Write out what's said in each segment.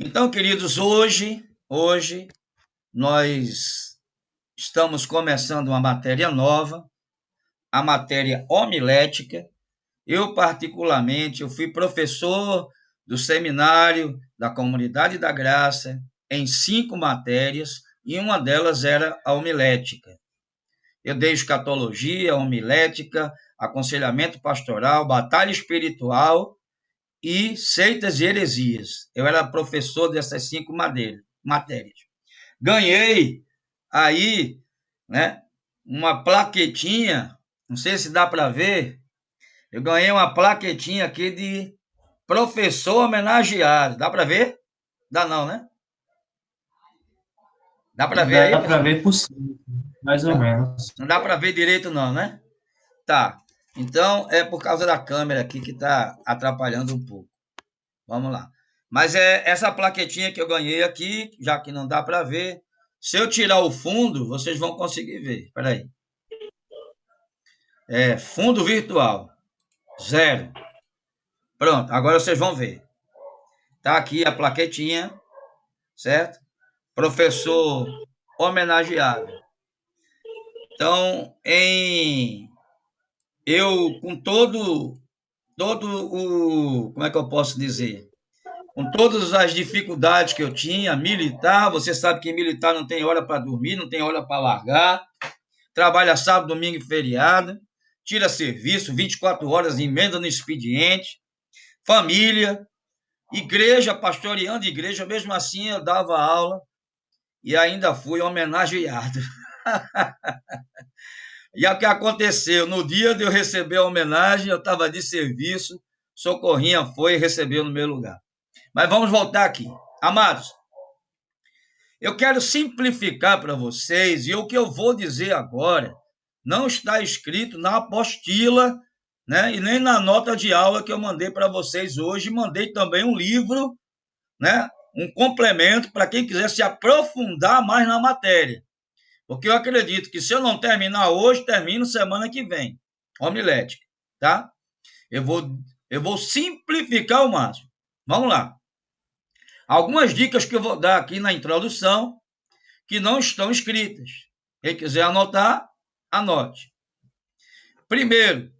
Então, queridos, hoje nós estamos começando uma matéria nova, a matéria homilética. Eu, particularmente, eu fui professor do seminário da Comunidade da Graça em 5 matérias, e uma delas era a homilética. Eu dei escatologia, homilética, aconselhamento pastoral, batalha espiritual e seitas e heresias. Eu era professor dessas 5 matérias. Ganhei aí, né, uma plaquetinha, não sei se dá para ver, eu ganhei uma plaquetinha aqui de professor homenageado. Dá para ver? Dá não, né? Dá para ver aí, Dá para pessoal? ver por cima, mais ou Dá? menos. Não dá para ver direito não, né? Tá. Então é por causa da câmera aqui que está atrapalhando um pouco. Vamos lá. Mas é essa plaquetinha que eu ganhei aqui, já que não dá para ver. Se eu tirar o fundo, vocês vão conseguir ver. Espera aí. É fundo virtual. Zero. Pronto, agora vocês vão ver. Tá aqui a plaquetinha, certo? Professor homenageado. Então, eu com todo o, como é que eu posso dizer? Com todas as dificuldades que eu tinha, militar, você sabe que militar não tem hora para dormir, não tem hora para largar, trabalha sábado, domingo e feriado, tira serviço, 24 horas, emenda no expediente, família, igreja, pastoreando igreja, mesmo assim eu dava aula e ainda fui homenageado. E o que aconteceu? No dia de eu receber a homenagem, eu estava de serviço, Socorrinha foi e recebeu no meu lugar. Mas vamos voltar aqui. Amados, eu quero simplificar para vocês, e o que eu vou dizer agora não está escrito na apostila, né, e nem na nota de aula que eu mandei para vocês hoje. Mandei também um livro, né, um complemento para quem quiser se aprofundar mais na matéria. Porque eu acredito que se eu não terminar hoje, termino semana que vem. Homilética, tá? Eu vou, eu vou simplificar ao máximo. Vamos lá. Algumas dicas que eu vou dar aqui na introdução que não estão escritas. Quem quiser anotar, anote. Primeiro,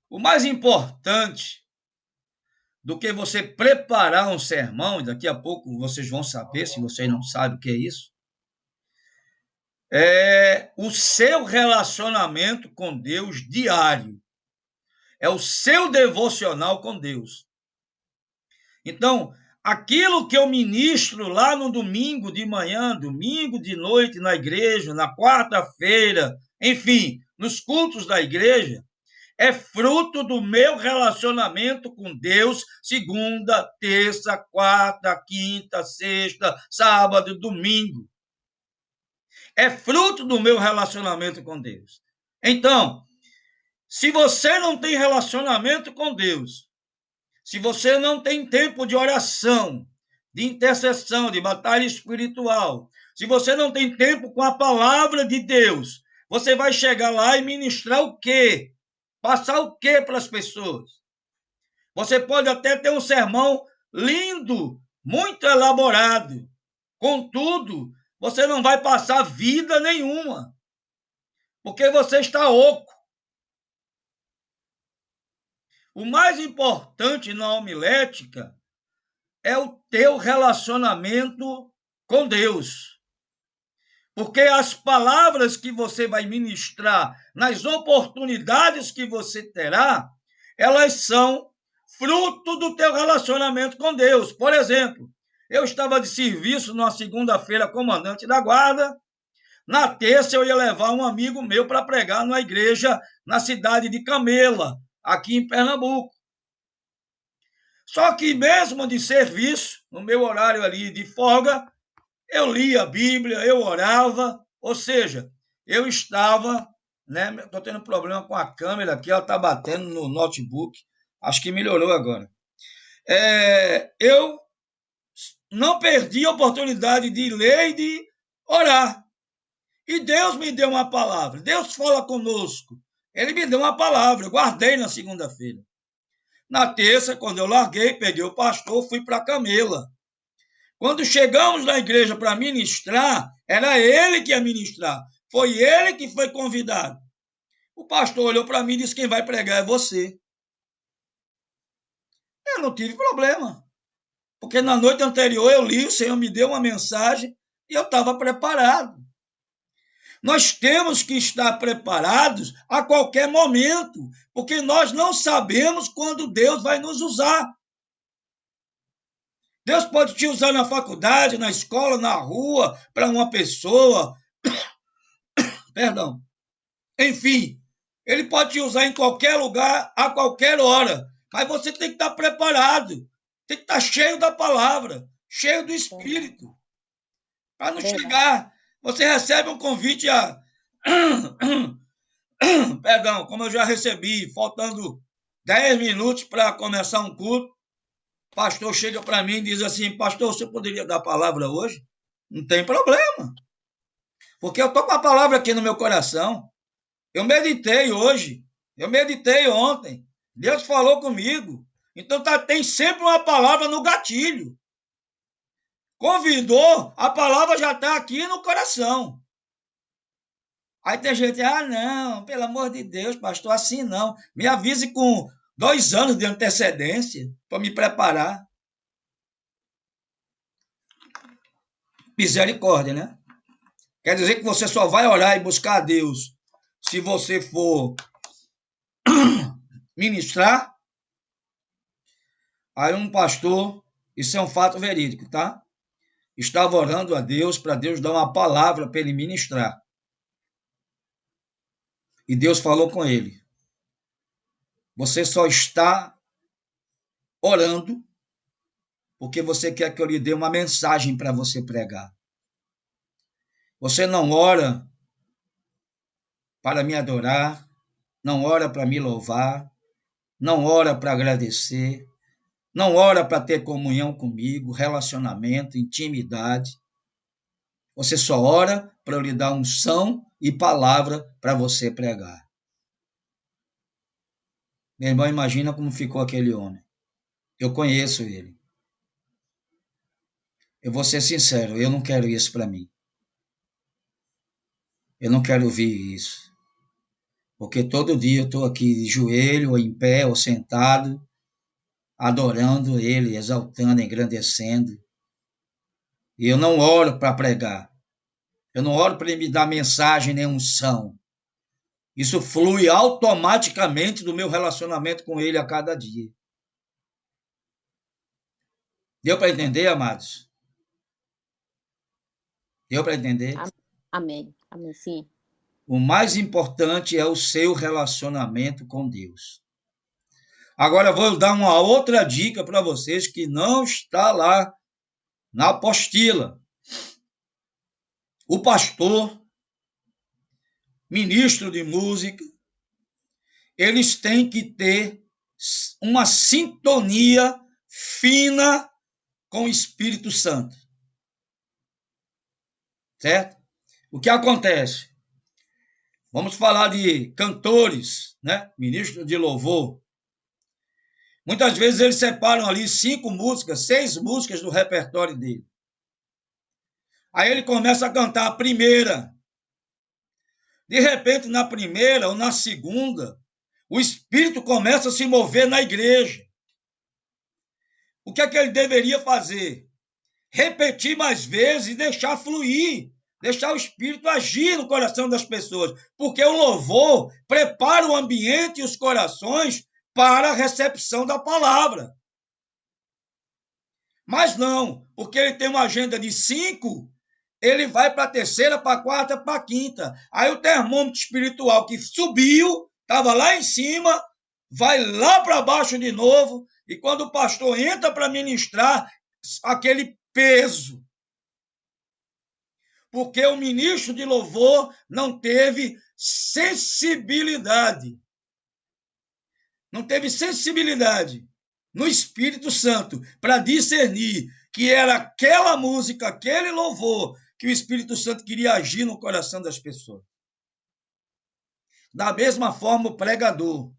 o mais importante do que você preparar um sermão, e daqui a pouco vocês vão saber, se vocês não sabem o que é isso, é o seu relacionamento com Deus diário. É o seu devocional com Deus. Então, aquilo que eu ministro lá no domingo de manhã, domingo de noite na igreja, na quarta-feira, enfim, nos cultos da igreja, é fruto do meu relacionamento com Deus, segunda, terça, quarta, quinta, sexta, sábado, domingo. É fruto do meu relacionamento com Deus. Então, se você não tem relacionamento com Deus, se você não tem tempo de oração, de intercessão, de batalha espiritual, se você não tem tempo com a palavra de Deus, você vai chegar lá e ministrar o quê? Passar o quê para as pessoas? Você pode até ter um sermão lindo, muito elaborado. Contudo, você não vai passar vida nenhuma, porque você está oco. O mais importante na homilética é o teu relacionamento com Deus. Porque as palavras que você vai ministrar, nas oportunidades que você terá, elas são fruto do teu relacionamento com Deus. Por exemplo, eu estava de serviço numa segunda-feira, comandante da guarda. Na terça, eu ia levar um amigo meu para pregar numa igreja na cidade de Camela, aqui em Pernambuco. Só que mesmo de serviço, no meu horário ali de folga, eu lia a Bíblia, eu orava, ou seja, eu estava, né? Estou tendo problema com a câmera aqui, ela está batendo no notebook, acho que melhorou agora. Eu não perdi a oportunidade de ler e de orar. E Deus me deu uma palavra, Deus fala conosco. Ele me deu uma palavra, eu guardei na segunda-feira. Na terça, quando eu larguei, peguei o pastor, fui para Camela. Quando chegamos na igreja para ministrar, era ele que ia ministrar. Foi ele que foi convidado. O pastor olhou para mim e disse: quem vai pregar é você. Eu não tive problema, porque na noite anterior eu li, o Senhor me deu uma mensagem e eu estava preparado. Nós temos que estar preparados a qualquer momento, porque nós não sabemos quando Deus vai nos usar. Deus pode te usar na faculdade, na escola, na rua, para uma pessoa, perdão. Enfim, ele pode te usar em qualquer lugar, a qualquer hora. Mas você tem que estar preparado, tem que estar cheio da palavra, cheio do Espírito, para não chegar. Você recebe um convite a. Perdão, como eu já recebi, faltando 10 minutos para começar um culto, o pastor chega para mim e diz assim: pastor, você poderia dar a palavra hoje? Não tem problema, porque eu estou com a palavra aqui no meu coração. Eu meditei hoje, eu meditei ontem, Deus falou comigo. Então tem sempre uma palavra no gatilho. Convidou, a palavra já está aqui no coração. Aí tem gente, não, pelo amor de Deus, pastor, assim não. Me avise com 2 anos de antecedência para me preparar. Misericórdia, né? Quer dizer que você só vai orar e buscar a Deus se você for ministrar. Aí um pastor, isso é um fato verídico, tá? Estava orando a Deus para Deus dar uma palavra para ele ministrar. E Deus falou com ele: você só está orando porque você quer que eu lhe dê uma mensagem para você pregar. Você não ora para me adorar, não ora para me louvar, não ora para agradecer, não ora para ter comunhão comigo, relacionamento, intimidade. Você só ora para eu lhe dar unção e palavra para você pregar. Meu irmão, imagina como ficou aquele homem. Eu conheço ele. Eu vou ser sincero, eu não quero isso para mim. Eu não quero ouvir isso. Porque todo dia eu estou aqui de joelho, ou em pé, ou sentado, adorando ele, exaltando, engrandecendo. E eu não oro para pregar. Eu não oro para ele me dar mensagem nem unção. Isso flui automaticamente do meu relacionamento com ele a cada dia. Deu para entender, amados? Deu para entender? Amém. Amém, sim. O mais importante é o seu relacionamento com Deus. Agora vou dar uma outra dica para vocês que não está lá na apostila. O pastor, ministro de música, eles têm que ter uma sintonia fina com o Espírito Santo. Certo? O que acontece? Vamos falar de cantores, né? Ministro de louvor. Muitas vezes eles separam ali 5 músicas, 6 músicas do repertório dele. Aí ele começa a cantar a primeira. De repente, na primeira ou na segunda, o Espírito começa a se mover na igreja. O que é que ele deveria fazer? Repetir mais vezes e deixar fluir, deixar o Espírito agir no coração das pessoas, porque o louvor prepara o ambiente e os corações para a recepção da palavra. Mas não, porque ele tem uma agenda de 5, ele vai para a terceira, para a quarta, para a quinta. Aí o termômetro espiritual que subiu, estava lá em cima, vai lá para baixo de novo, e quando o pastor entra para ministrar, aquele peso. Porque o ministro de louvor não teve sensibilidade. Não teve sensibilidade no Espírito Santo para discernir que era aquela música, aquele louvor que o Espírito Santo queria agir no coração das pessoas. Da mesma forma, o pregador.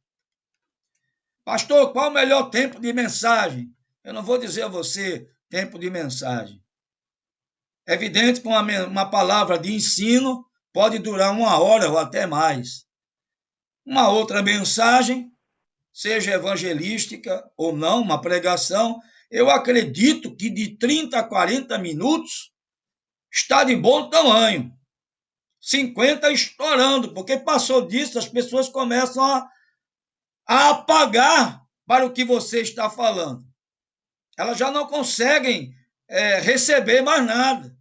Pastor, qual o melhor tempo de mensagem? Eu não vou dizer a você tempo de mensagem. É evidente que uma palavra de ensino pode durar 1 hora ou até mais. Uma outra mensagem, seja evangelística ou não, uma pregação, eu acredito que de 30 a 40 minutos está de bom tamanho. 50 estourando, porque passou disso, as pessoas começam a apagar para o que você está falando. Elas já não conseguem receber mais nada.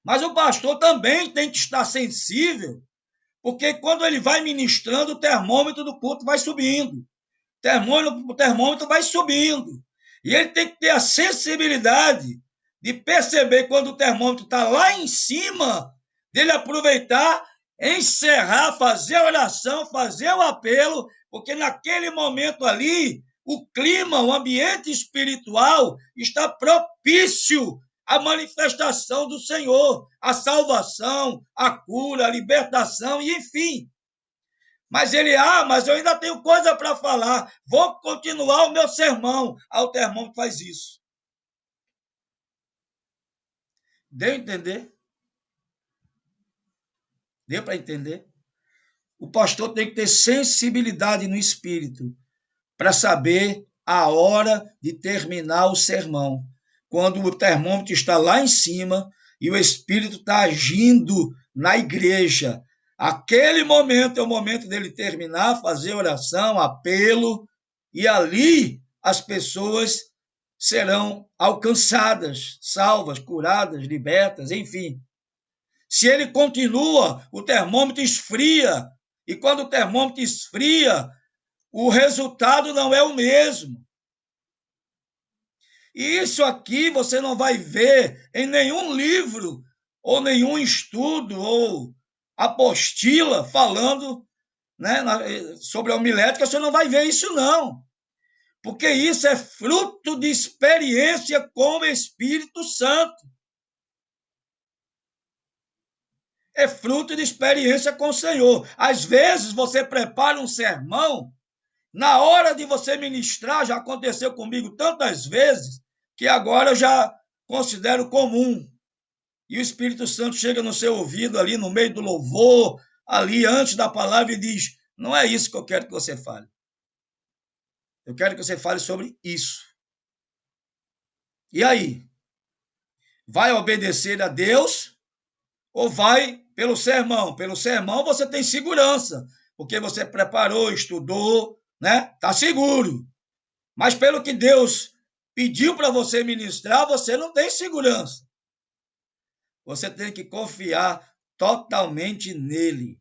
Mas o pastor também tem que estar sensível, porque quando ele vai ministrando, o termômetro do culto vai subindo. O termômetro vai subindo. E ele tem que ter a sensibilidade de perceber quando o termômetro está lá em cima, dele aproveitar, encerrar, fazer a oração, fazer o apelo, porque naquele momento ali, o clima, o ambiente espiritual está propício à manifestação do Senhor, a salvação, a cura, a libertação, e enfim. Mas mas eu ainda tenho coisa para falar, vou continuar o meu sermão. O termômetro faz isso. Deu a entender? Deu para entender? O pastor tem que ter sensibilidade no espírito para saber a hora de terminar o sermão. Quando o termômetro está lá em cima e o espírito está agindo na igreja. Aquele momento é o momento dele terminar, fazer oração, apelo, e ali as pessoas serão alcançadas, salvas, curadas, libertas, enfim. Se ele continua, o termômetro esfria, e quando o termômetro esfria, o resultado não é o mesmo. E isso aqui você não vai ver em nenhum livro, ou nenhum estudo, ou apostila falando, né, sobre a homilética, você não vai ver isso, não. Porque isso é fruto de experiência com o Espírito Santo. É fruto de experiência com o Senhor. Às vezes você prepara um sermão, na hora de você ministrar, já aconteceu comigo tantas vezes, que agora eu já considero comum. E o Espírito Santo chega no seu ouvido ali no meio do louvor, ali antes da palavra, e diz: não é isso que eu quero que você fale. Eu quero que você fale sobre isso. E aí? Vai obedecer a Deus ou vai pelo sermão? Pelo sermão você tem segurança, porque você preparou, estudou, né? Está seguro. Mas pelo que Deus pediu para você ministrar, você não tem segurança. Você tem que confiar totalmente nele,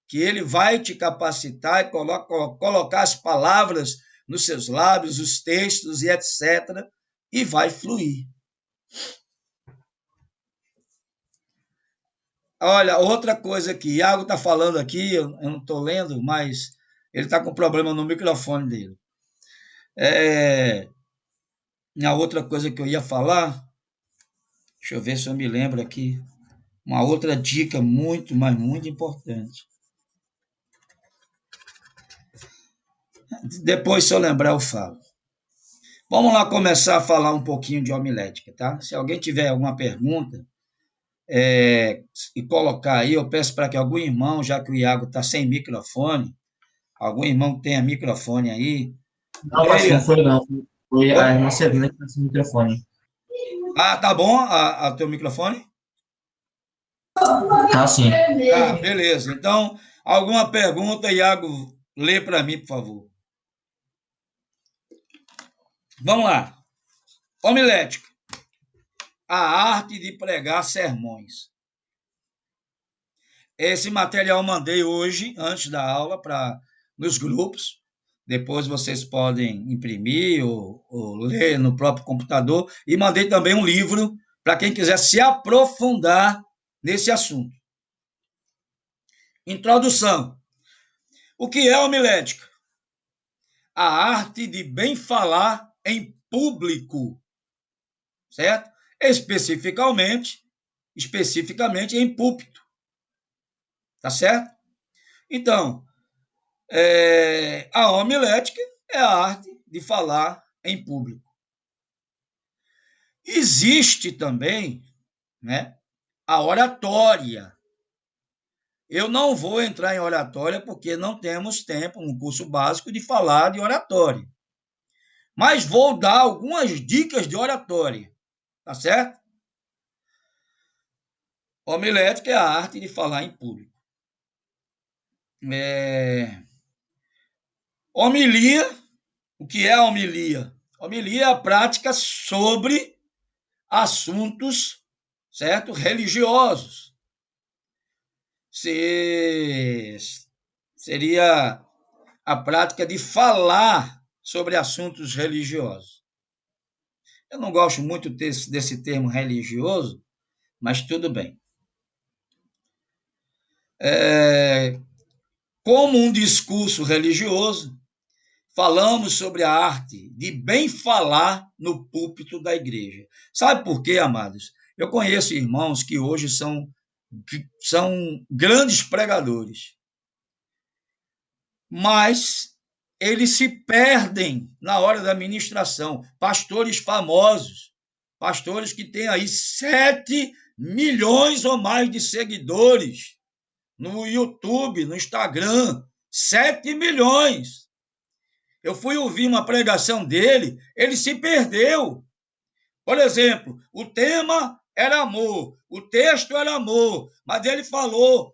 que ele vai te capacitar e colocar as palavras nos seus lábios, os textos e etc., e vai fluir. Olha, outra coisa que Iago está falando aqui, eu não estou lendo, mas ele está com problema no microfone dele. A outra coisa que eu ia falar, deixa eu ver se eu me lembro aqui, uma outra dica muito, mas muito importante. Depois, se eu lembrar, eu falo. Vamos lá começar a falar um pouquinho de homilética, tá? Se alguém tiver alguma pergunta, e colocar aí, eu peço para que algum irmão, já que o Iago está sem microfone, algum irmão que tenha microfone aí, Não, pastor, não foi não. Foi Oi? a irmã Celina que está sem microfone. Tá bom a teu microfone? Tá sim. Tá, beleza. Então, alguma pergunta, Iago, lê para mim, por favor. Vamos lá. Homilética. A arte de pregar sermões. Esse material eu mandei hoje, antes da aula, nos grupos. Depois vocês podem imprimir ou ler no próprio computador. E mandei também um livro para quem quiser se aprofundar nesse assunto. Introdução. O que é homilética? A arte de bem falar em público, certo? Especificamente em púlpito, tá certo? Então, a homilética é a arte de falar em público. Existe também né? A oratória. Eu não vou entrar em oratória porque não temos tempo no curso básico de falar de oratória. Mas vou dar algumas dicas de oratória, tá certo? Homilética é a arte de falar em público. Homilia, o que é a homilia? Homilia é a prática sobre assuntos, certo? Religiosos. Seria a prática de falar sobre assuntos religiosos. Eu não gosto muito desse termo religioso, mas tudo bem. Como um discurso religioso, falamos sobre a arte de bem falar no púlpito da igreja. Sabe por quê, amados? Eu conheço irmãos que hoje são grandes pregadores, mas eles se perdem na hora da ministração. Pastores famosos, pastores que têm aí 7 milhões ou mais de seguidores no YouTube, no Instagram, 7 milhões. Eu fui ouvir uma pregação dele, ele se perdeu. Por exemplo, o tema era amor, o texto era amor, mas ele falou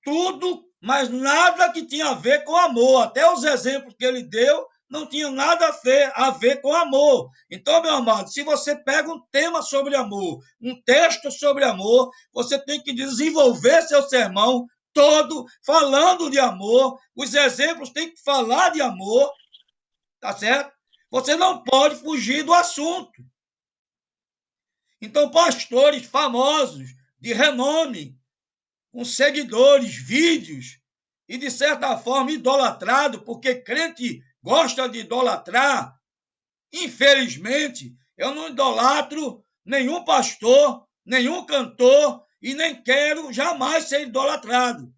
tudo, mas nada que tinha a ver com amor. Até os exemplos que ele deu não tinham nada a ver com amor. Então, meu amado, se você pega um tema sobre amor, um texto sobre amor, você tem que desenvolver seu sermão todo falando de amor, os exemplos têm que falar de amor, tá certo? Você não pode fugir do assunto. Então, pastores famosos, de renome, com seguidores, vídeos, e de certa forma idolatrado, porque crente gosta de idolatrar. Infelizmente, eu não idolatro nenhum pastor, nenhum cantor, e nem quero jamais ser idolatrado.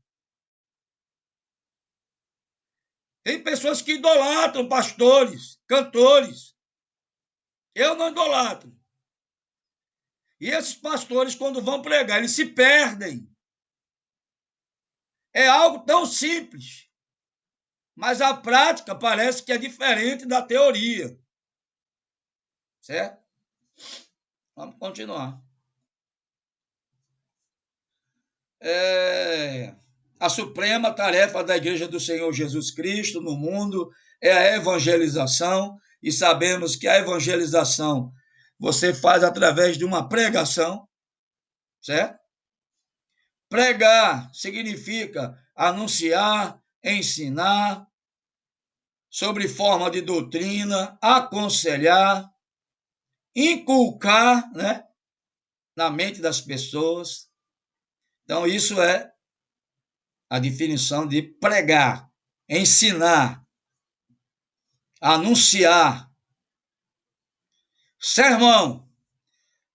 Tem pessoas que idolatram pastores, cantores. Eu não idolatro. E esses pastores, quando vão pregar, eles se perdem. É algo tão simples, mas a prática parece que é diferente da teoria. Certo? Vamos continuar. A suprema tarefa da Igreja do Senhor Jesus Cristo no mundo é a evangelização, e sabemos que a evangelização você faz através de uma pregação, certo? Pregar significa anunciar, ensinar, sobre forma de doutrina, aconselhar, inculcar, né, na mente das pessoas. Então, isso é a definição de pregar, ensinar, anunciar. Sermão,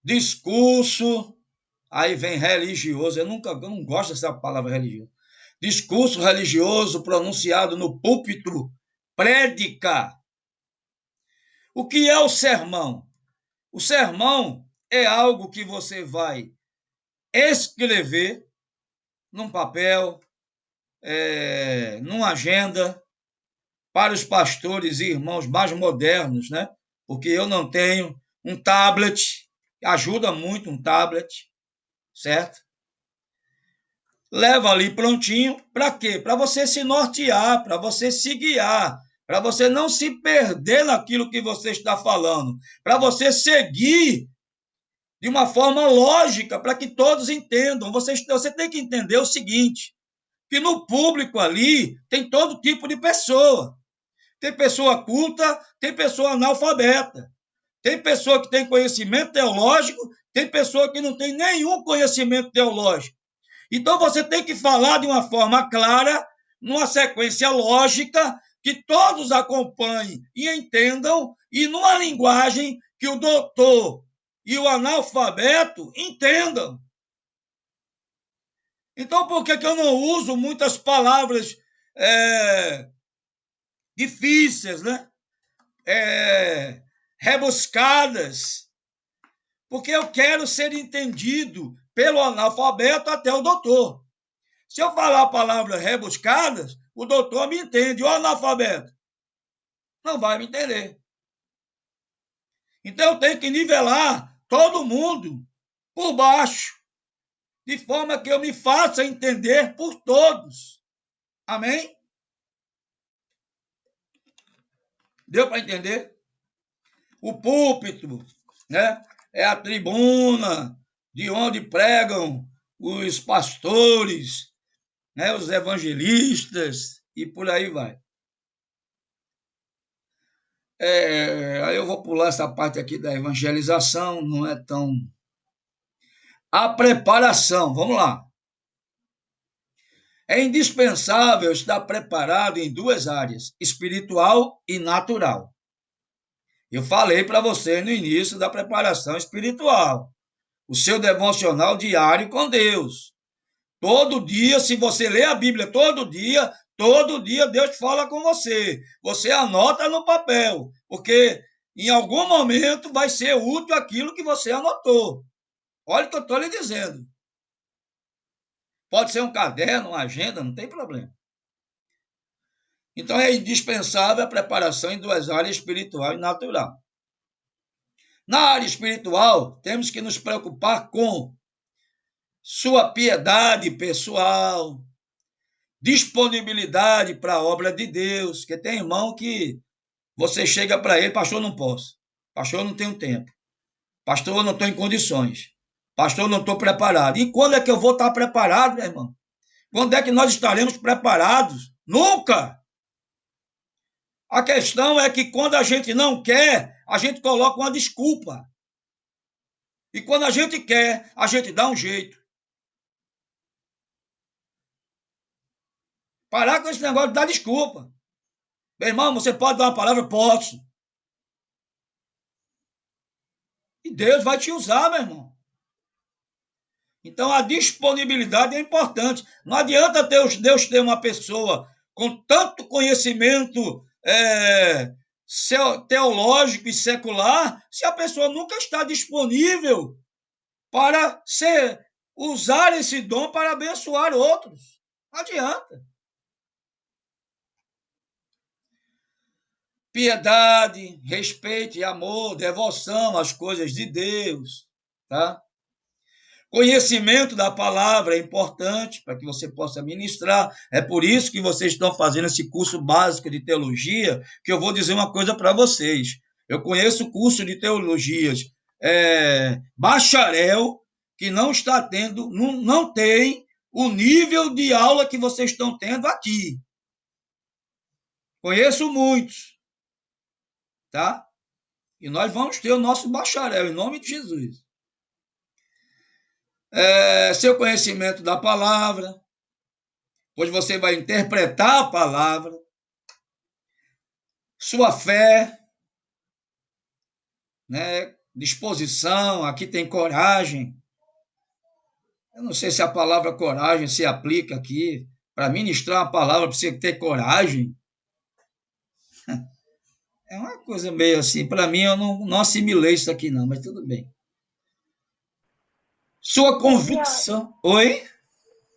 discurso, aí vem religioso, eu não gosto dessa palavra religioso. Discurso religioso pronunciado no púlpito, prédica. O que é o sermão? O sermão é algo que você vai escrever num papel, numa agenda, para os pastores e irmãos mais modernos, né? Porque eu não tenho um tablet, ajuda muito um tablet, certo? Leva ali prontinho, para quê? Para você se nortear, para você se guiar, para você não se perder naquilo que você está falando, para você seguir de uma forma lógica, para que todos entendam. Você tem que entender o seguinte, que no público ali tem todo tipo de pessoa. Tem pessoa culta, tem pessoa analfabeta, tem pessoa que tem conhecimento teológico, tem pessoa que não tem nenhum conhecimento teológico. Então você tem que falar de uma forma clara, numa sequência lógica, que todos acompanhem e entendam, e numa linguagem que o doutor e o analfabeto entendam. Então, por que eu não uso muitas palavras difíceis, né? Rebuscadas, Porque eu quero ser entendido pelo analfabeto até o doutor. Se eu falar palavras rebuscadas, o doutor me entende, o analfabeto não vai me entender. Então eu tenho que nivelar todo mundo por baixo, de forma que eu me faça entender por todos. Amém? Deu para entender? O púlpito, né, é a tribuna de onde pregam os pastores, né, os evangelistas e por aí vai. Aí eu vou pular essa parte aqui da evangelização, não é tão... A preparação, vamos lá. É indispensável estar preparado em duas áreas, espiritual e natural. Eu falei para você no início da preparação espiritual, o seu devocional diário com Deus. Todo dia, se você lê a Bíblia todo dia Deus fala com você. Você anota no papel, porque em algum momento vai ser útil aquilo que você anotou. Olha o que eu estou lhe dizendo. Pode ser um caderno, uma agenda, não tem problema. Então é indispensável a preparação em duas áreas, espiritual e natural. Na área espiritual, temos que nos preocupar com sua piedade pessoal, disponibilidade para a obra de Deus, que tem irmão que você chega para ele, pastor, não posso, pastor, não tenho tempo, pastor, não estou em condições, pastor, não estou preparado. E quando é que eu vou estar preparado, meu irmão? Quando é que nós estaremos preparados? Nunca! A questão é que quando a gente não quer, a gente coloca uma desculpa. E quando a gente quer, a gente dá um jeito. Parar com esse negócio de dar desculpa. Meu irmão, você pode dar uma palavra? Posso. E Deus vai te usar, meu irmão. Então, a disponibilidade é importante. Não adianta Deus ter uma pessoa com tanto conhecimento teológico e secular, se a pessoa nunca está disponível para usar esse dom para abençoar outros. Não adianta. Piedade, respeito e amor, devoção às coisas de Deus, tá? Conhecimento da palavra é importante para que você possa ministrar. É por isso que vocês estão fazendo esse curso básico de teologia, que eu vou dizer uma coisa para vocês. Eu conheço curso de teologias bacharel que não está tendo, não tem o nível de aula que vocês estão tendo aqui. Conheço muitos, tá? E nós vamos ter o nosso bacharel, em nome de Jesus. Seu conhecimento da palavra, pois você vai interpretar a palavra, sua fé, né? Disposição, aqui tem coragem. Eu não sei se a palavra coragem se aplica aqui. Para ministrar a palavra precisa ter coragem. É uma coisa meio assim, para mim eu não assimilei isso aqui não, mas tudo bem. Sua convicção. Oi?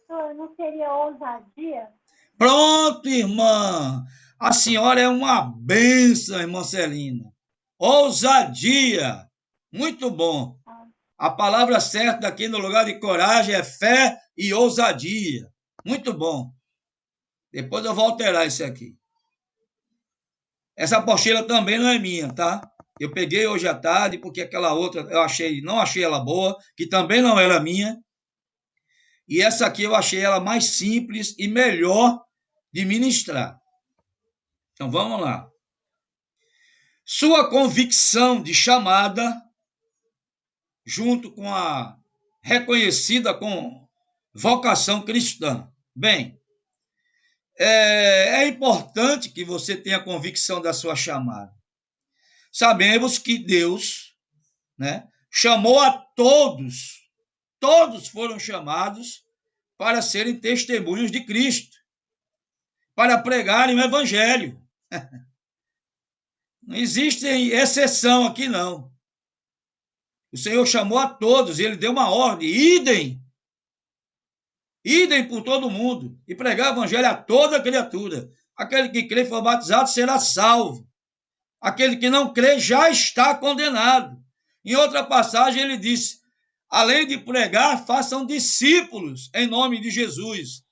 Não seria ousadia? Pronto, irmã. A senhora é uma bênção, irmã Celina. Ousadia. Muito bom. A palavra certa aqui no lugar de coragem é fé e ousadia. Muito bom. Depois eu vou alterar isso aqui. Essa apostila também não é minha, tá? Eu peguei hoje à tarde, porque aquela outra não achei ela boa, que também não era minha. E essa aqui eu achei ela mais simples e melhor de ministrar. Então vamos lá. Sua convicção de chamada, junto com a reconhecida com vocação cristã. Bem, é importante que você tenha convicção da sua chamada. Sabemos que Deus, né, chamou a todos foram chamados para serem testemunhos de Cristo, para pregarem o Evangelho. Não existe exceção aqui, não. O Senhor chamou a todos, e ele deu uma ordem, idem por todo mundo, e pregar o evangelho a toda criatura. Aquele que crê e for batizado será salvo. Aquele que não crê já está condenado. Em outra passagem ele diz, além de pregar, façam discípulos em nome de Jesus.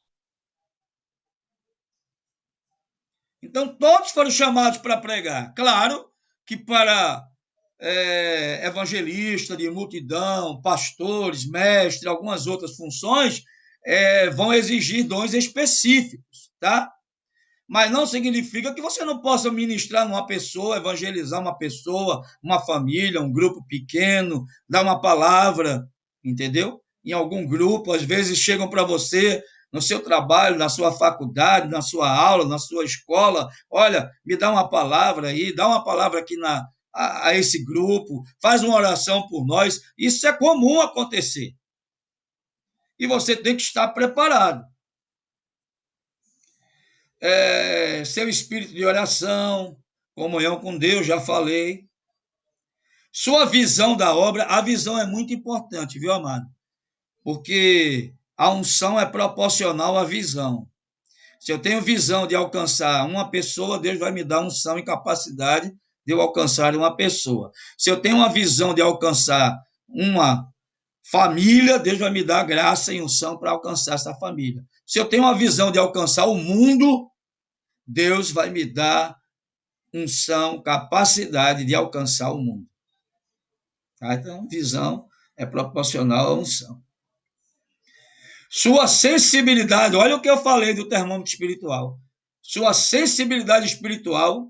Então, todos foram chamados para pregar. Claro que para evangelista de multidão, pastores, mestres, algumas outras funções, vão exigir dons específicos, tá? Mas não significa que você não possa ministrar numa pessoa, evangelizar uma pessoa, uma família, um grupo pequeno, dar uma palavra, entendeu? Em algum grupo, às vezes chegam para você no seu trabalho, na sua faculdade, na sua aula, na sua escola, olha, me dá uma palavra aí, dá uma palavra aqui a esse grupo, faz uma oração por nós. Isso é comum acontecer. E você tem que estar preparado. Seu espírito de oração, comunhão com Deus, já falei. Sua visão da obra, a visão é muito importante, viu, amado? Porque a unção é proporcional à visão. Se eu tenho visão de alcançar uma pessoa, Deus vai me dar unção e capacidade de eu alcançar uma pessoa. Se eu tenho uma visão de alcançar uma família, Deus vai me dar graça e unção para alcançar essa família. Se eu tenho uma visão de alcançar o mundo, Deus vai me dar unção, capacidade de alcançar o mundo. Tá? Então, visão é proporcional à unção. Sua sensibilidade, olha o que eu falei do termômetro espiritual. Sua sensibilidade espiritual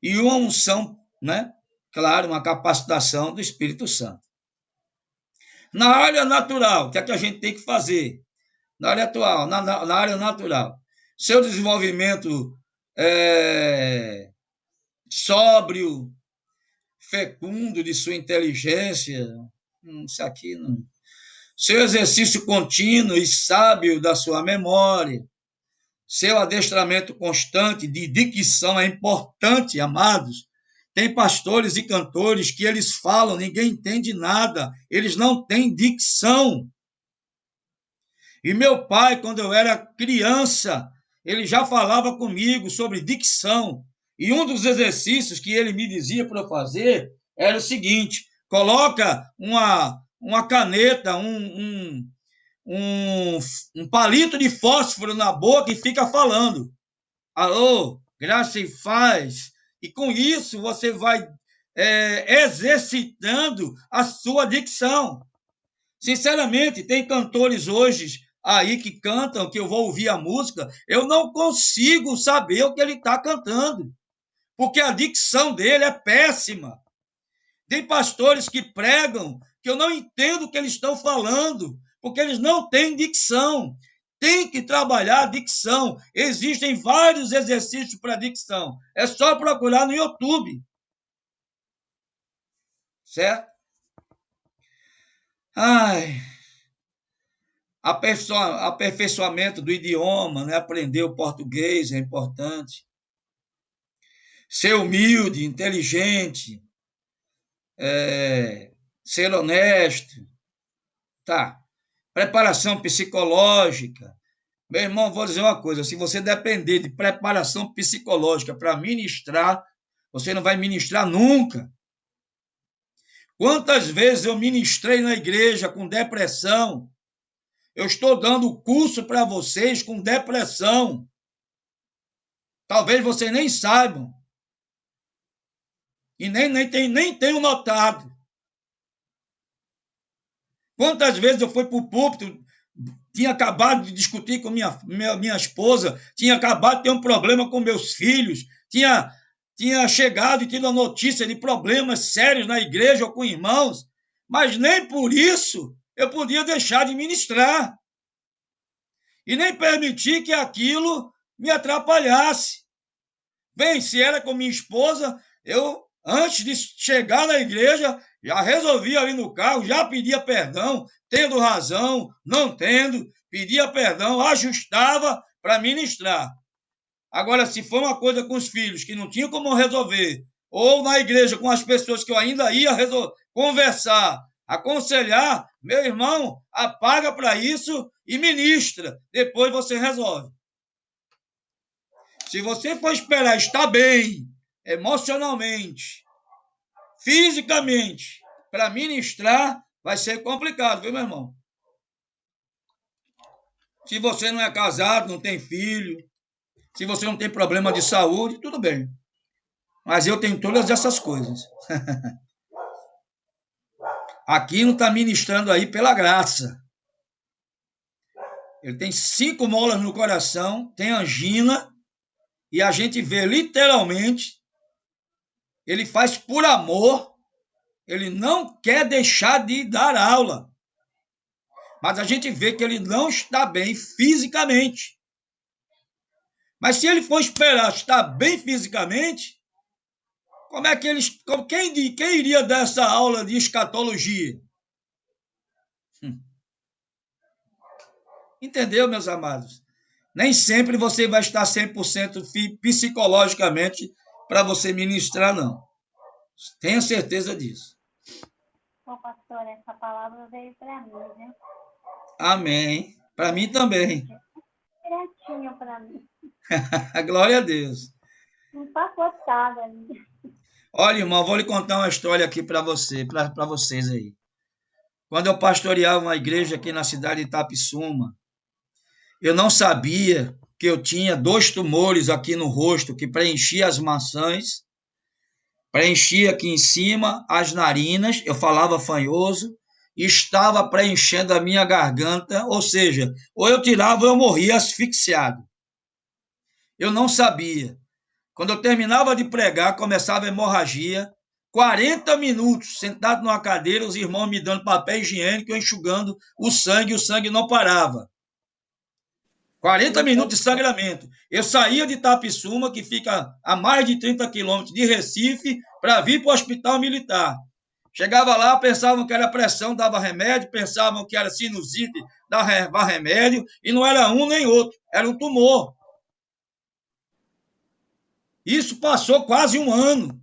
e uma unção, né? Claro, uma capacitação do Espírito Santo. Na área natural, o que é que a gente tem que fazer? Na área atual, na área natural. Seu desenvolvimento sóbrio, fecundo de sua inteligência, isso aqui não. Seu exercício contínuo e sábio da sua memória, seu adestramento constante de dicção é importante, amados. Tem pastores e cantores que eles falam, ninguém entende nada, eles não têm dicção. E meu pai, quando eu era criança, ele já falava comigo sobre dicção. E um dos exercícios que ele me dizia para eu fazer era o seguinte: coloca uma caneta, um palito de fósforo na boca e fica falando. Alô, graça e paz. E com isso você vai exercitando a sua dicção. Sinceramente, tem cantores hoje aí que cantam, que eu vou ouvir a música, eu não consigo saber o que ele está cantando, porque a dicção dele é péssima. Tem pastores que pregam que eu não entendo o que eles estão falando, porque eles não têm dicção. Tem que trabalhar a dicção. Existem vários exercícios para dicção. É só procurar no YouTube. Certo? Aperfeiçoamento do idioma, né? Aprender o português é importante. Ser humilde, inteligente, ser honesto. Tá. Preparação psicológica. Meu irmão, vou dizer uma coisa, se você depender de preparação psicológica para ministrar, você não vai ministrar nunca. Quantas vezes eu ministrei na igreja com depressão? Eu estou dando curso para vocês com depressão. Talvez vocês nem saibam. E nem tenham notado. Quantas vezes eu fui para o púlpito, tinha acabado de discutir com minha esposa, tinha acabado de ter um problema com meus filhos, tinha chegado e tido a notícia de problemas sérios na igreja ou com irmãos, mas nem por isso eu podia deixar de ministrar. E nem permitir que aquilo me atrapalhasse. Bem, se era com minha esposa, eu, antes de chegar na igreja, já resolvia ali no carro, já pedia perdão, tendo razão, não tendo, pedia perdão, ajustava para ministrar. Agora, se for uma coisa com os filhos que não tinha como resolver, ou na igreja com as pessoas que eu ainda ia conversar, aconselhar, meu irmão, apaga para isso e ministra. Depois você resolve. Se você for esperar estar bem, emocionalmente, fisicamente, para ministrar, vai ser complicado, viu, meu irmão? Se você não é casado, não tem filho, se você não tem problema de saúde, tudo bem. Mas eu tenho todas essas coisas. Aqui não está ministrando aí pela graça. Ele tem 5 molas no coração, tem angina, e a gente vê literalmente, ele faz por amor, ele não quer deixar de dar aula. Mas a gente vê que ele não está bem fisicamente. Mas se ele for esperar estar bem fisicamente, como é que eles. Quem iria dar essa aula de escatologia? Entendeu, meus amados? Nem sempre você vai estar 100% psicologicamente para você ministrar, não. Tenha certeza disso. Ô, pastor, essa palavra veio para mim, né? Amém. Para mim também. Direitinho para mim. Glória a Deus. Empacotada ali. Olha, irmão, vou lhe contar uma história aqui para vocês aí. Quando eu pastoreava uma igreja aqui na cidade de Itapissuma, eu não sabia que eu tinha 2 tumores aqui no rosto que preenchia as maçãs, preenchia aqui em cima as narinas, eu falava fanhoso, e estava preenchendo a minha garganta, ou seja, ou eu tirava ou eu morria asfixiado. Eu não sabia. Quando eu terminava de pregar, começava a hemorragia, 40 minutos sentado numa cadeira, os irmãos me dando papel higiênico, eu enxugando o sangue não parava. 40 minutos de sangramento. Eu saía de Itapissuma, que fica a mais de 30 quilômetros de Recife, para vir para o hospital militar. Chegava lá, pensavam que era pressão, dava remédio, pensavam que era sinusite, dava remédio, e não era um nem outro, era um tumor. Isso passou quase um ano.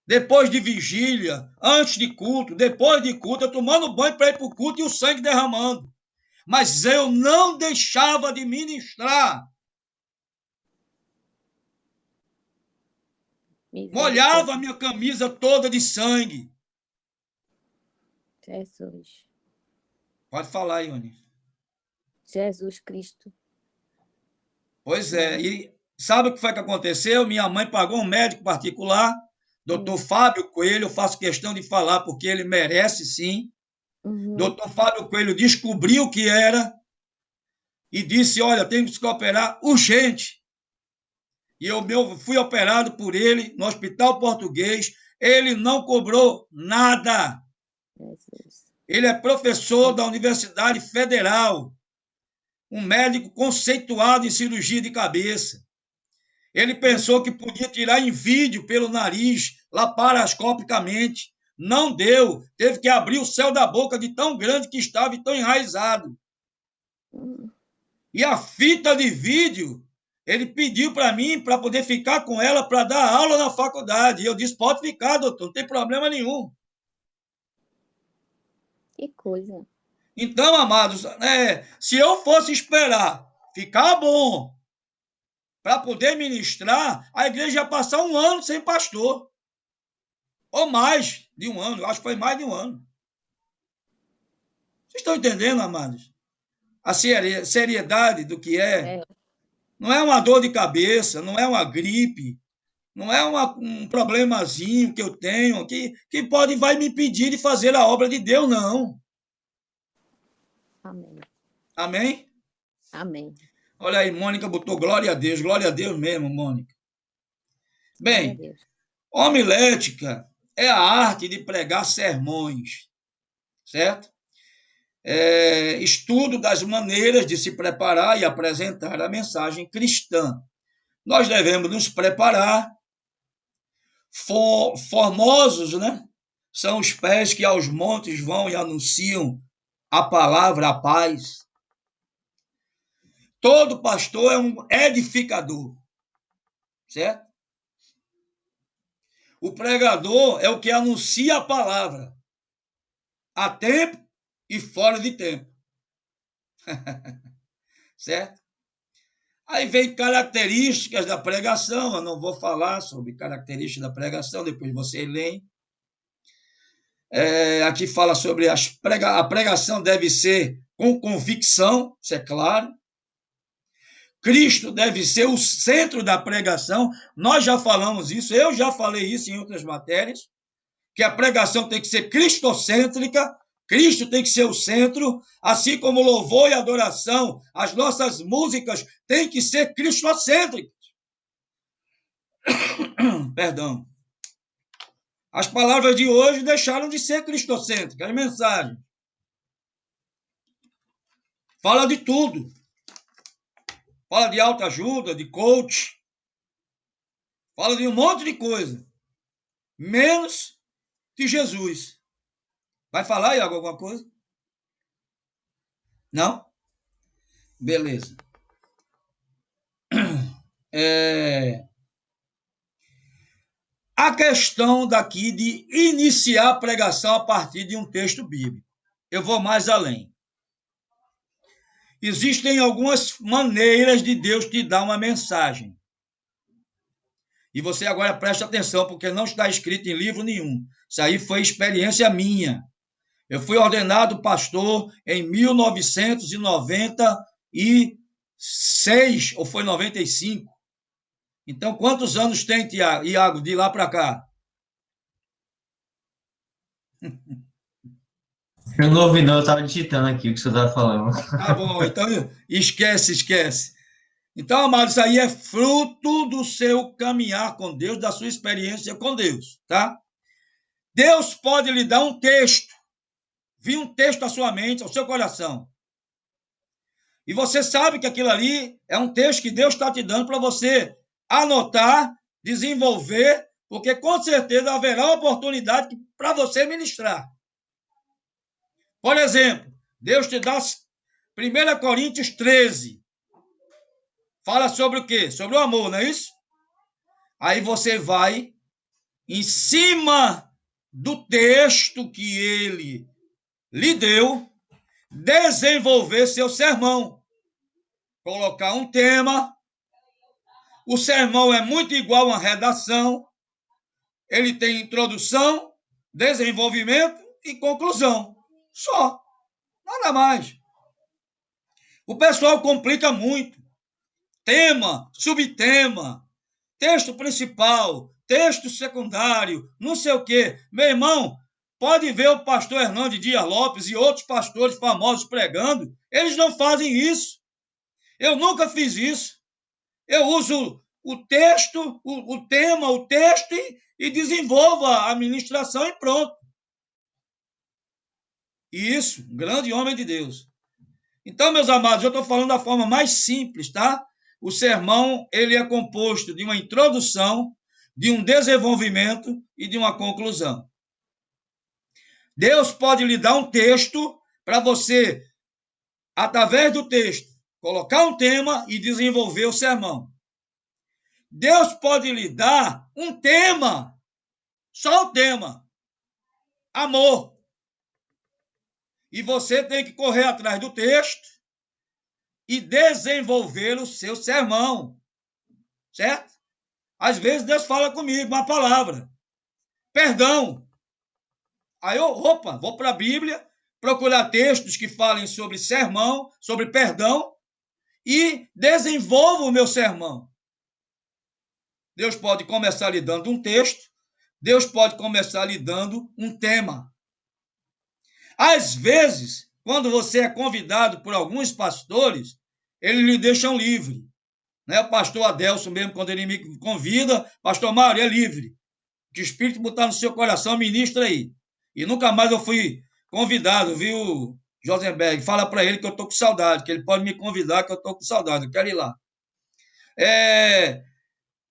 Depois de vigília, antes de culto, depois de culto, eu tomando banho para ir para o culto e o sangue derramando. Mas eu não deixava de ministrar. Molhava a minha camisa toda de sangue. Jesus. Pode falar, Ione. Jesus Cristo. Pois é, e sabe o que foi que aconteceu? Minha mãe pagou um médico particular, doutor Fábio Coelho, eu faço questão de falar porque ele merece sim. Doutor Fábio Coelho descobriu o que era e disse, olha, tem que operar urgente. E eu fui operado por ele no Hospital Português, ele não cobrou nada. Jesus. Ele é professor da Universidade Federal, um médico conceituado em cirurgia de cabeça. Ele pensou que podia tirar em vídeo pelo nariz, laparoscopicamente. Não deu. Teve que abrir o céu da boca de tão grande que estava e tão enraizado. E a fita de vídeo, ele pediu para mim para poder ficar com ela para dar aula na faculdade. E eu disse, pode ficar, doutor, não tem problema nenhum. Que coisa. Então, amados, se eu fosse esperar ficar bom para poder ministrar, a igreja ia passar um ano sem pastor. Ou mais de um ano, eu acho que foi mais de um ano. Vocês estão entendendo, amados? A seriedade do que é. Não é uma dor de cabeça, não é uma gripe, não é um problemazinho que eu tenho que vai me impedir de fazer a obra de Deus, não. Amém. Amém? Amém. Olha aí, Mônica botou glória a Deus mesmo, Mônica. Bem, homilética é a arte de pregar sermões, certo? Estudo das maneiras de se preparar e apresentar a mensagem cristã. Nós devemos nos preparar, formosos, né? São os pés que aos montes vão e anunciam a palavra, a paz. Todo pastor é um edificador, certo? O pregador é o que anuncia a palavra, a tempo e fora de tempo. Certo? Aí vem características da pregação. Eu não vou falar sobre características da pregação, depois você lê. Aqui fala sobre a pregação deve ser com convicção, isso é claro. Cristo deve ser o centro da pregação. Nós já falamos isso, eu já falei isso em outras matérias, que a pregação tem que ser cristocêntrica, Cristo tem que ser o centro, assim como louvor e adoração, as nossas músicas têm que ser cristocêntricas. Perdão. As palavras de hoje deixaram de ser cristocêntricas, as mensagens. Fala de tudo. Fala de autoajuda, de coach. Fala de um monte de coisa. Menos de Jesus. Vai falar, Iago, alguma coisa? Não? Beleza. A questão daqui de iniciar a pregação a partir de um texto bíblico. Eu vou mais além. Existem algumas maneiras de Deus te dar uma mensagem. E você agora preste atenção, porque não está escrito em livro nenhum. Isso aí foi experiência minha. Eu fui ordenado pastor em 1996, ou foi 95. Então, quantos anos tem, Iago, de lá para cá? Eu não ouvi, não, eu estava digitando aqui o que você estava falando. Tá bom, então esquece. Então, amado, isso aí é fruto do seu caminhar com Deus, da sua experiência com Deus, tá? Deus pode lhe dar um texto, vir um texto à sua mente, ao seu coração. E você sabe que aquilo ali é um texto que Deus está te dando para você anotar, desenvolver, porque com certeza haverá oportunidade para você ministrar. Por exemplo, Deus te dá 1 Coríntios 13. Fala sobre o quê? Sobre o amor, não é isso? Aí você vai, em cima do texto que ele lhe deu, desenvolver seu sermão. Colocar um tema. O sermão é muito igual a uma redação. Ele tem introdução, desenvolvimento e conclusão. Só. Nada mais. O pessoal complica muito. Tema, subtema, texto principal, texto secundário, não sei o quê. Meu irmão, pode ver o pastor Hernandes Dias Lopes e outros pastores famosos pregando. Eles não fazem isso. Eu nunca fiz isso. Eu uso o texto, o tema, o texto e desenvolvo a ministração e pronto. Isso, um grande homem de Deus. Então, meus amados, eu estou falando da forma mais simples, tá? O sermão, ele é composto de uma introdução, de um desenvolvimento e de uma conclusão. Deus pode lhe dar um texto para você, através do texto, colocar um tema e desenvolver o sermão. Deus pode lhe dar um tema, só o tema, amor. E você tem que correr atrás do texto e desenvolver o seu sermão, certo? Às vezes Deus fala comigo uma palavra, perdão. Aí eu, vou para a Bíblia, procurar textos que falem sobre sermão, sobre perdão, e desenvolvo o meu sermão. Deus pode começar lhe dando um texto, Deus pode começar lhe dando um tema. Às vezes, quando você é convidado por alguns pastores, eles lhe deixam livre. Né? O pastor Adelson mesmo, quando ele me convida, pastor Mário, é livre. Que o Espírito botar no seu coração, ministra aí. E nunca mais eu fui convidado, viu, Josenberg? Fala para ele que eu estou com saudade, que ele pode me convidar, que eu estou com saudade, eu quero ir lá.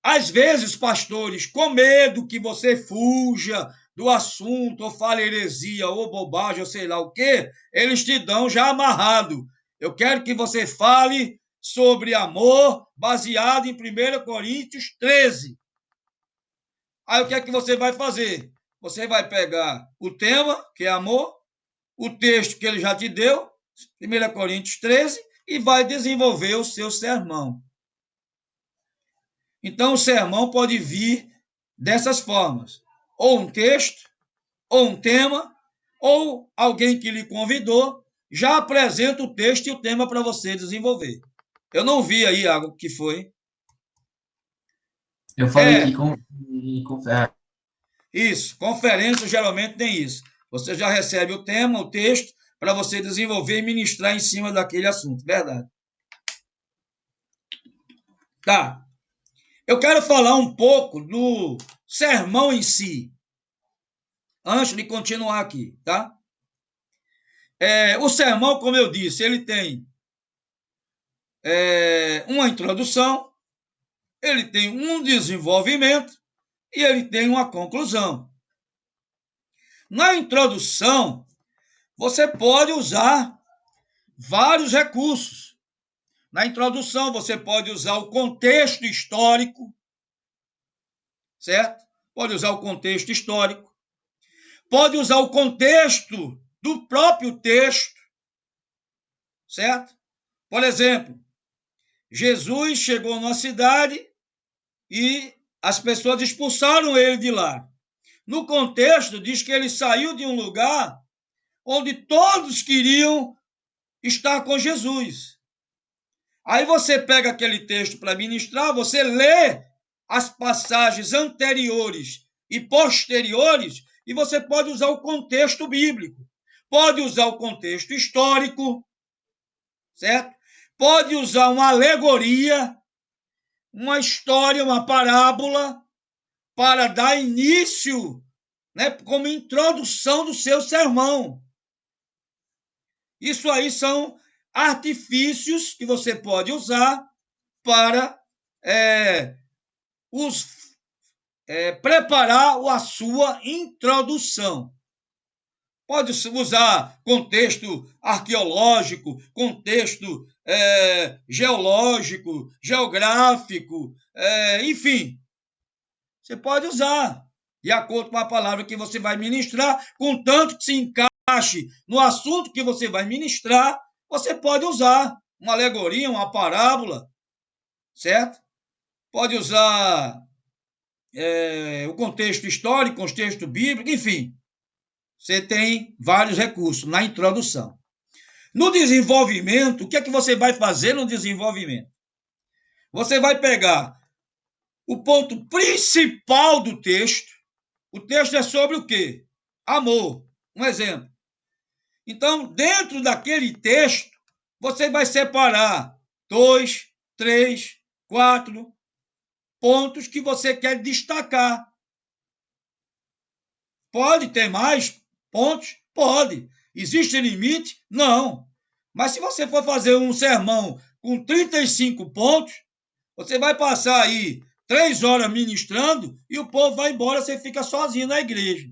Às vezes, pastores, com medo que você fuja do assunto, ou fale heresia, ou bobagem, ou sei lá o quê, eles te dão já amarrado. Eu quero que você fale sobre amor, baseado em 1 Coríntios 13. Aí o que é que você vai fazer? Você vai pegar o tema, que é amor, o texto que ele já te deu, 1 Coríntios 13, e vai desenvolver o seu sermão. Então, o sermão pode vir dessas formas: ou um texto, ou um tema, ou alguém que lhe convidou já apresenta o texto e o tema para você desenvolver. Eu não vi aí algo que foi. Eu falei que Isso, conferência geralmente tem isso. Você já recebe o tema, o texto, para você desenvolver e ministrar em cima daquele assunto. Verdade. Tá. Eu quero falar um pouco do sermão em si, antes de continuar aqui, tá? O sermão, como eu disse, ele tem uma introdução, ele tem um desenvolvimento e ele tem uma conclusão. Na introdução, você pode usar vários recursos. Na introdução, você pode usar o contexto histórico, certo? Pode usar o contexto histórico. Pode usar o contexto do próprio texto, certo? Por exemplo, Jesus chegou numa cidade e as pessoas expulsaram ele de lá. No contexto, diz que ele saiu de um lugar onde todos queriam estar com Jesus. Aí você pega aquele texto para ministrar, você lê as passagens anteriores e posteriores e você pode usar o contexto bíblico. Pode usar o contexto histórico, certo? Pode usar uma alegoria, uma história, uma parábola, para dar início, né, como introdução do seu sermão. Isso aí são artifícios que você pode usar para preparar a sua introdução. Pode usar contexto arqueológico, contexto geológico, geográfico, enfim. Você pode usar, de acordo com a palavra que você vai ministrar, contanto que se encaixe no assunto que você vai ministrar, você pode usar uma alegoria, uma parábola, certo? Pode usar o contexto histórico, contexto bíblico, enfim. Você tem vários recursos na introdução. No desenvolvimento, o que é que você vai fazer no desenvolvimento? Você vai pegar o ponto principal do texto. O texto é sobre o quê? Amor. Um exemplo. Então, dentro daquele texto, você vai separar 2, 3, 4 pontos que você quer destacar. Pode ter mais pontos? Pode. Existe limite? Não. Mas se você for fazer um sermão com 35 pontos, você vai passar aí 3 horas ministrando e o povo vai embora, você fica sozinho na igreja.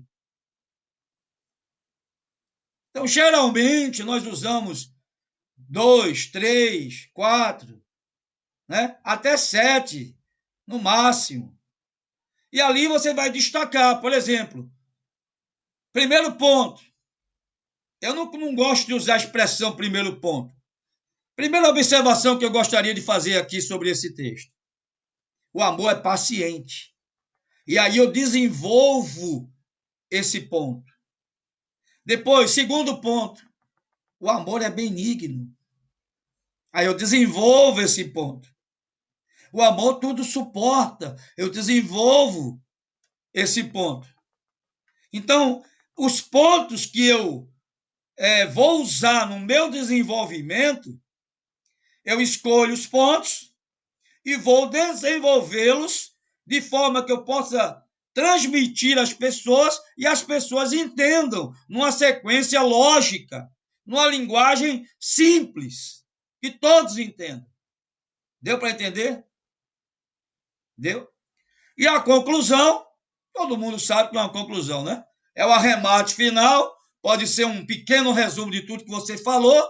Então, geralmente, nós usamos 2, 3, 4, né? Até 7, no máximo. E ali você vai destacar, por exemplo, primeiro ponto. Eu não gosto de usar a expressão primeiro ponto. Primeira observação que eu gostaria de fazer aqui sobre esse texto. O amor é paciente. E aí eu desenvolvo esse ponto. Depois, segundo ponto, o amor é benigno. Aí eu desenvolvo esse ponto. O amor tudo suporta. Eu desenvolvo esse ponto. Então, os pontos que eu vou usar no meu desenvolvimento, eu escolho os pontos e vou desenvolvê-los de forma que eu possa transmitir às pessoas e as pessoas entendam numa sequência lógica, numa linguagem simples, que todos entendam. Deu para entender? Deu? E a conclusão, todo mundo sabe que é uma conclusão, né? É o arremate final, pode ser um pequeno resumo de tudo que você falou,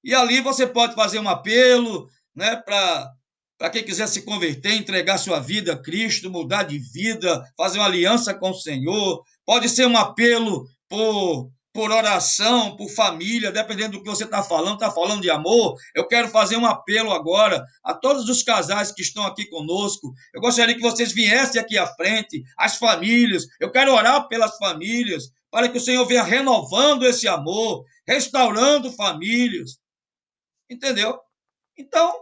e ali você pode fazer um apelo, né, para para quem quiser se converter, entregar sua vida a Cristo, mudar de vida, fazer uma aliança com o Senhor. Pode ser um apelo por oração, por família, dependendo do que você está falando de amor. Eu quero fazer um apelo agora a todos os casais que estão aqui conosco. Eu gostaria que vocês viessem aqui à frente, as famílias. Eu quero orar pelas famílias, para que o Senhor venha renovando esse amor, restaurando famílias. Entendeu? Então,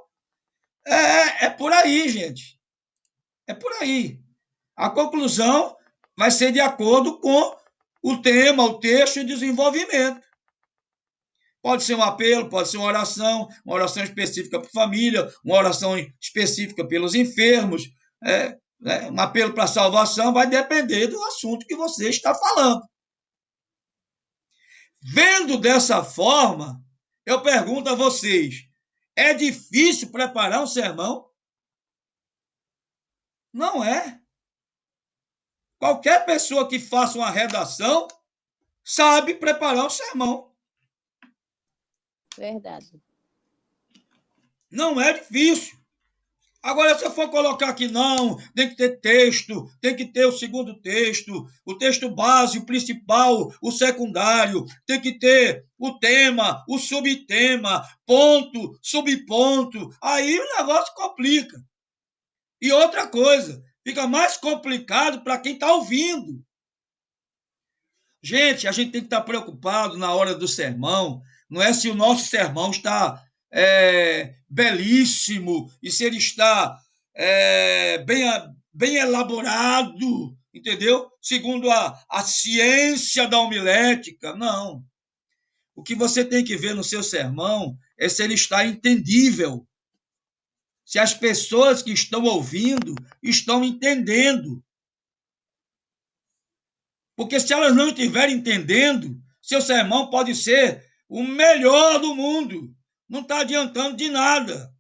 é por aí, gente. É por aí. A conclusão vai ser de acordo com o tema, o texto e o desenvolvimento. Pode ser um apelo, pode ser uma oração específica para a família, uma oração específica pelos enfermos, um apelo para a salvação, vai depender do assunto que você está falando. Vendo dessa forma, eu pergunto a vocês, é difícil preparar um sermão? Não é. Qualquer pessoa que faça uma redação sabe preparar um sermão. Verdade. Não é difícil. Agora, se eu for colocar aqui, não, tem que ter texto, tem que ter o segundo texto, o texto base, o principal, o secundário, tem que ter o tema, o subtema, ponto, subponto, aí o negócio complica. E outra coisa, fica mais complicado para quem está ouvindo. Gente, a gente tem que estar preocupado na hora do sermão, não é se o nosso sermão está belíssimo e se ele está bem elaborado, entendeu? Segundo a ciência da homilética. Não. O que você tem que ver no seu sermão é se ele está entendível, se as pessoas que estão ouvindo estão entendendo. Porque se elas não estiverem entendendo, seu sermão pode ser o melhor do mundo. Não está adiantando de nada.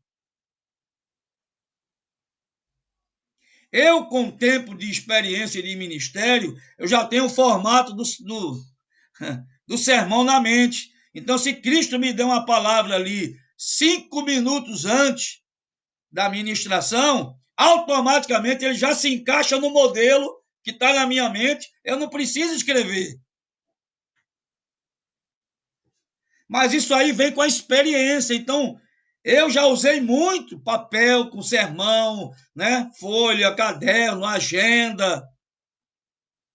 Eu, com tempo de experiência de ministério, eu já tenho o formato do sermão na mente. Então, se Cristo me der uma palavra ali 5 minutos antes da ministração, automaticamente ele já se encaixa no modelo que está na minha mente, eu não preciso escrever. Mas isso aí vem com a experiência. Então, eu já usei muito papel com sermão, né? Folha, caderno, agenda.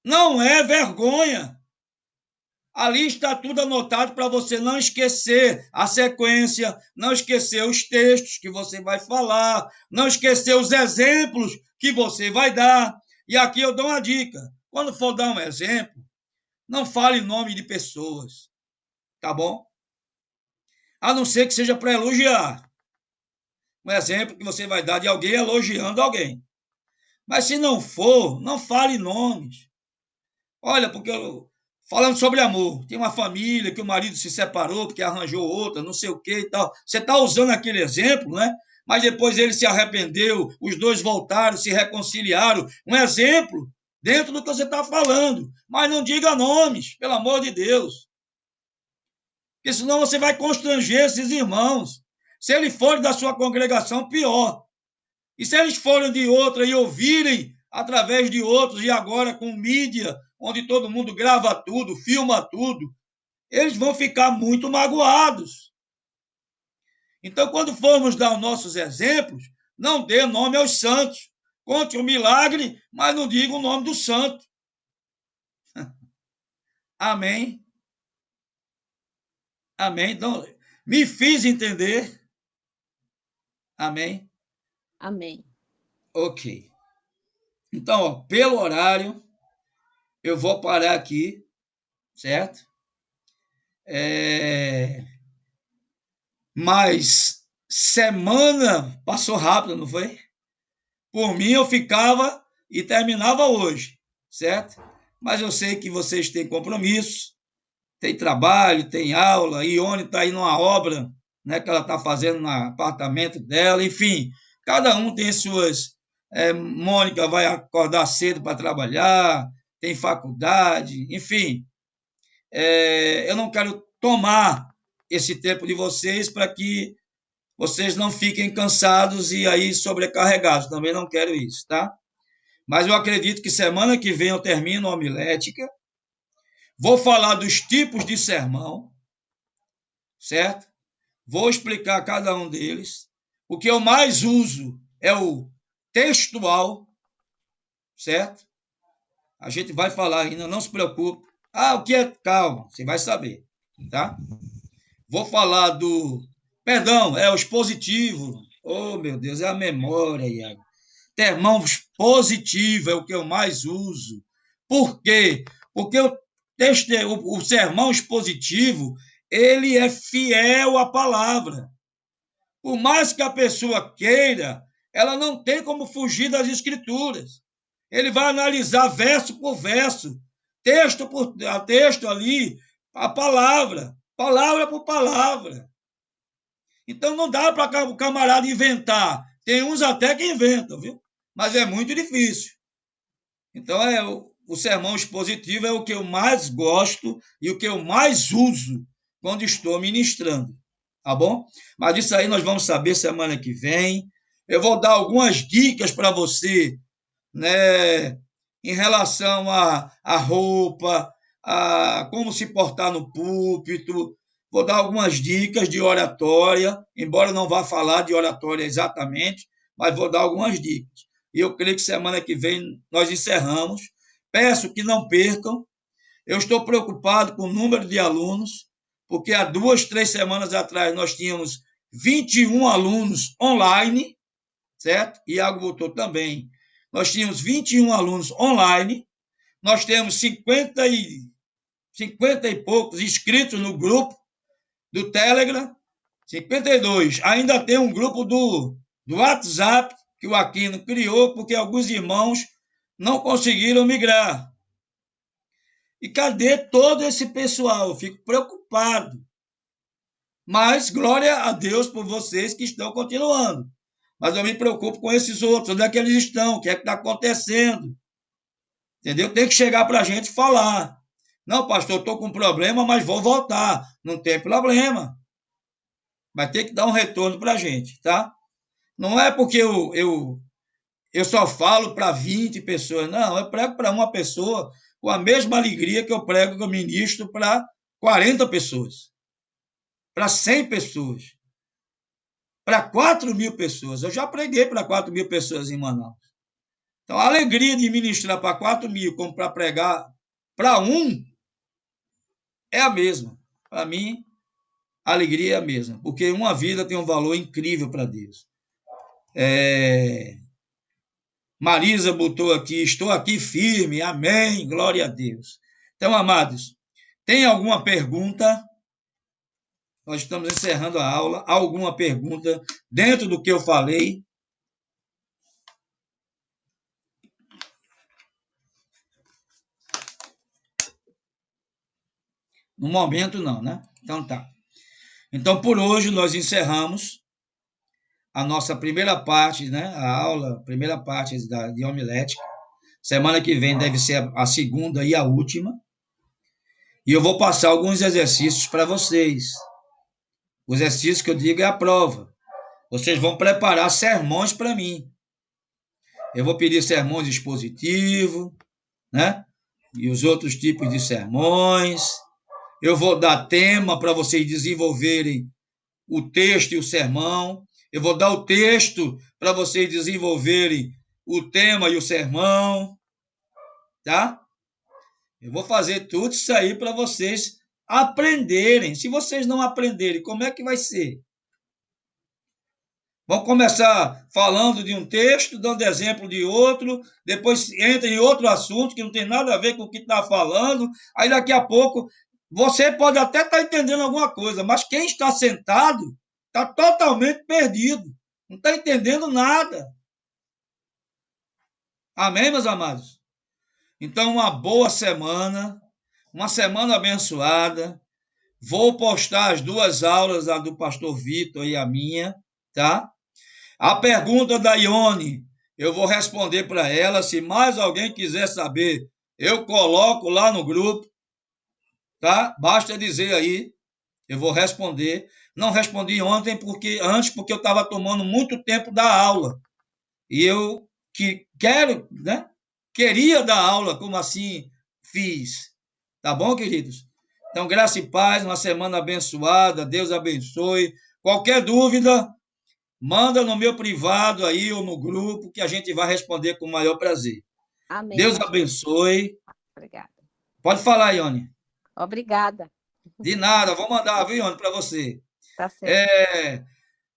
Não é vergonha. Ali está tudo anotado para você não esquecer a sequência, não esquecer os textos que você vai falar, não esquecer os exemplos que você vai dar. E aqui eu dou uma dica. Quando for dar um exemplo, não fale nome de pessoas, tá bom? A não ser que seja para elogiar. Um exemplo que você vai dar de alguém elogiando alguém. Mas se não for, não fale nomes. Olha, porque falando sobre amor, tem uma família que o marido se separou porque arranjou outra, não sei o que e tal. Você está usando aquele exemplo, né? Mas depois ele se arrependeu, os dois voltaram, se reconciliaram. Um exemplo dentro do que você está falando. Mas não diga nomes, pelo amor de Deus. Porque senão você vai constranger esses irmãos. Se eles forem da sua congregação, pior. E se eles forem de outra e ouvirem através de outros, e agora com mídia, onde todo mundo grava tudo, filma tudo, eles vão ficar muito magoados. Então, quando formos dar os nossos exemplos, não dê nome aos santos. Conte o milagre, mas não diga o nome do santo. Amém? Amém? Então, me fiz entender? Amém? Amém. Ok. Então, ó, pelo horário, eu vou parar aqui, certo? Mas semana passou rápido, não foi? Por mim, eu ficava e terminava hoje, certo? Mas eu sei que vocês têm compromisso, tem trabalho, tem aula, e Ione está aí numa obra, né, que ela está fazendo no apartamento dela, enfim, cada um tem suas. Mônica vai acordar cedo para trabalhar, tem faculdade, enfim. Eu não quero tomar esse tempo de vocês para que vocês não fiquem cansados e aí sobrecarregados. Também não quero isso, tá? Mas eu acredito que semana que vem eu termino a homilética. Vou falar dos tipos de sermão, certo? Vou explicar cada um deles. O que eu mais uso é o textual, certo? A gente vai falar ainda, não se preocupe. Ah, o que é? Calma, você vai saber, tá? Vou falar do... Perdão, é o expositivo. Oh, meu Deus, é a memória, Iago. Termão positivo é o que eu mais uso. Por quê? Porque o sermão expositivo, ele é fiel à palavra. Por mais que a pessoa queira, ela não tem como fugir das escrituras. Ele vai analisar verso por verso, texto por texto ali, a palavra, palavra por palavra. Então não dá para o camarada inventar. Tem uns até que inventam, viu? Mas é muito difícil. Então o sermão expositivo é o que eu mais gosto e o que eu mais uso quando estou ministrando. Tá bom? Mas isso aí nós vamos saber semana que vem. Eu vou dar algumas dicas para você, né, em relação à roupa, a como se portar no púlpito. Vou dar algumas dicas de oratória, embora não vá falar de oratória exatamente, mas vou dar algumas dicas. E eu creio que semana que vem nós encerramos. Peço que não percam. Eu estou preocupado com o número de alunos, porque há 2, 3 semanas atrás nós tínhamos 21 alunos online, certo? Iago botou também. Nós tínhamos 21 alunos online, nós temos 50 e poucos inscritos no grupo do Telegram, 52. Ainda tem um grupo do WhatsApp que o Aquino criou, porque alguns irmãos não conseguiram migrar. E cadê todo esse pessoal? Eu fico preocupado. Mas glória a Deus por vocês que estão continuando. Mas eu me preocupo com esses outros, onde é que eles estão, o que é que está acontecendo. Entendeu? Tem que chegar para a gente falar. Não, pastor, estou com problema, mas vou voltar. Não tem problema. Vai ter que dar um retorno para a gente, tá? Não é porque eu só falo para 20 pessoas, não, eu prego para uma pessoa com a mesma alegria que eu prego, que eu ministro para 40 pessoas, para 100 pessoas, para 4.000 pessoas. Eu já preguei para 4.000 pessoas em Manaus. Então, a alegria de ministrar para 4.000 como para pregar para um é a mesma. Para mim, a alegria é a mesma, porque uma vida tem um valor incrível para Deus. Marisa botou aqui, estou aqui firme, amém, glória a Deus. Então, amados, tem alguma pergunta? Nós estamos encerrando a aula. Alguma pergunta dentro do que eu falei? No momento, não, né? Então, tá. Então, por hoje, nós encerramos a nossa primeira parte, né? A aula, primeira parte de homilética. Semana que vem deve ser a segunda e a última. E eu vou passar alguns exercícios para vocês. O exercício que eu digo é a prova. Vocês vão preparar sermões para mim. Eu vou pedir sermões expositivos, né? E os outros tipos de sermões. Eu vou dar tema para vocês desenvolverem o texto e o sermão. Eu vou dar o texto para vocês desenvolverem o tema e o sermão, tá? Eu vou fazer tudo isso aí para vocês aprenderem. Se vocês não aprenderem, como é que vai ser? Vão começar falando de um texto, dando exemplo de outro, depois entra em outro assunto que não tem nada a ver com o que está falando, aí daqui a pouco você pode até estar entendendo alguma coisa, mas quem está sentado está totalmente perdido, não está entendendo nada. Amém, meus amados? Então, uma boa semana, uma semana abençoada. Vou postar as 2 aulas, a do pastor Vitor e a minha, tá? A pergunta da Ione, eu vou responder para ela. Se mais alguém quiser saber, eu coloco lá no grupo, tá? Basta dizer aí, Eu vou responder. Não respondi ontem antes porque eu estava tomando muito tempo da aula. E eu quero, né? Queria dar aula, como assim fiz. Tá bom, queridos? Então, graça e paz, uma semana abençoada. Deus abençoe. Qualquer dúvida, manda no meu privado aí ou no grupo que a gente vai responder com o maior prazer. Amém, Deus pastor. abençoe. Obrigada. Pode falar, Ione. Obrigada. De nada, vou mandar, viu, Ione, para você. Tá certo.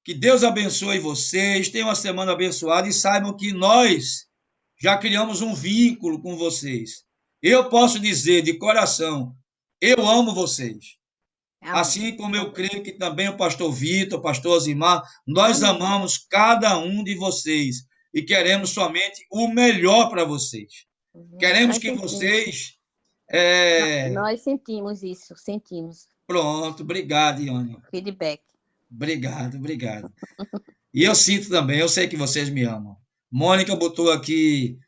Que Deus abençoe vocês, tenham uma semana abençoada e saibam que nós já criamos um vínculo com vocês. Eu posso dizer de coração, eu amo vocês. Amém. Assim como eu creio que também o pastor Vitor, o pastor Osimar, nós Amém. amamos cada um de vocês e queremos somente o melhor para vocês. Queremos Nós que sentimos. vocês. Nós sentimos isso, sentimos. Pronto, obrigado, Ione. Feedback. Obrigado. E eu sinto também, eu sei que vocês me amam. Mônica botou aqui,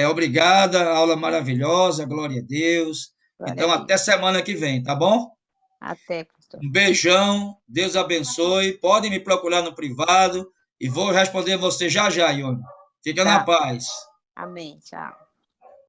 obrigada, aula maravilhosa, glória a Deus. Glória Então, a Deus. até semana que vem, tá bom? Até, pastor. Um beijão, Deus abençoe. Podem me procurar no privado e vou responder você já, Ione. Fica na Tá. paz. Amém. Tchau.